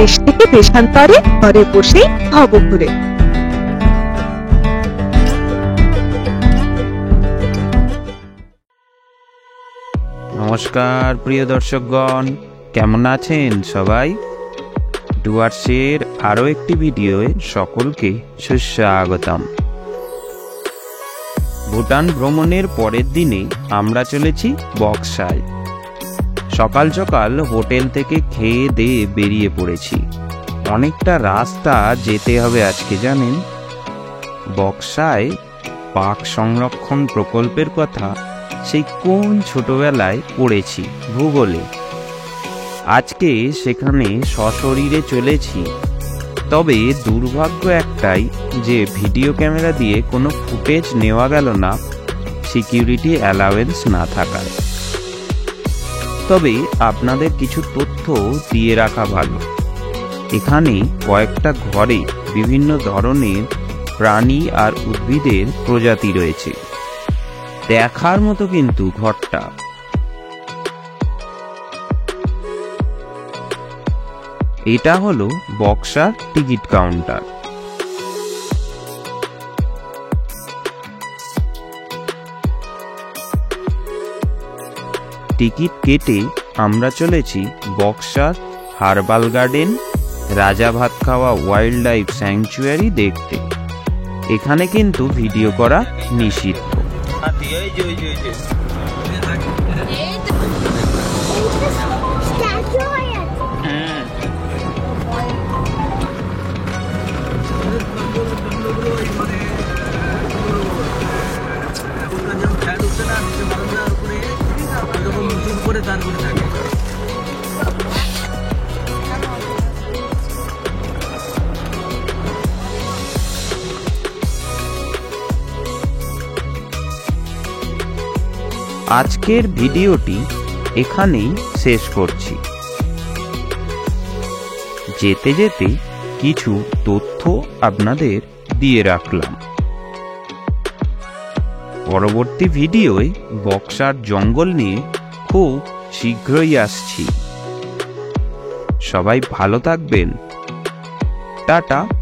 দেশ থেকে দেশান্তরে ঘরে বসেই হব ঘুরে। নমস্কার প্রিয় দর্শকগণ, কেমন আছেন সবাই? ডুয়ার্সের আরও একটি ভিডিওয়ে সকলকে সুস্বাগতম। ভুটান ভ্রমণের পরের দিনে আমরা চলেছি বক্সায়। সকাল সকাল হোটেল থেকে খেয়ে দিয়ে বেরিয়ে পড়েছি। অনেকটা রাস্তা যেতে হবে আজকে, জানেন। বক্সায় বাঘ সংরক্ষণ প্রকল্পের কথা সেই কোন ছোটবেলায় পড়েছি ভূগোলে। আজকে সেখানে সশরীরে চলেছি। তবে দুর্ভাগ্য একটাই যে ভিডিও ক্যামেরা দিয়ে কোনো ফুটেজ নেওয়া গেল না, সিকিউরিটি অ্যালাউয়েন্স না থাকায়। তবে আপনাদের কিছু তথ্য দিয়ে রাখা ভালো। এখানে কয়েকটা ঘরে বিভিন্ন ধরনের প্রাণী আর উদ্ভিদের প্রজাতি রয়েছে। দেখার মতো কিন্তু ঘরটা। এটা হলো বক্সার টিকিট কাউন্টার। টিকিট কেটে আমরা চলেছি বক্সার হার্বাল গার্ডেন, রাজা ভাত খাওয়া ওয়াইল্ড লাইফ স্যাংচুয়ারি দেখতে। এখানে কিন্তু ভিডিও করা নিষিদ্ধ। আজকের ভিডিওটি এখানেই শেষ করছি। যেতে যেতে কিছু তথ্য আপনাদের দিয়ে রাখলাম। পরবর্তী ভিডিওয় বক্সার জঙ্গল নিয়ে খুব শীঘ্রই আসছি। সবাই ভালো থাকবেন। টাটা।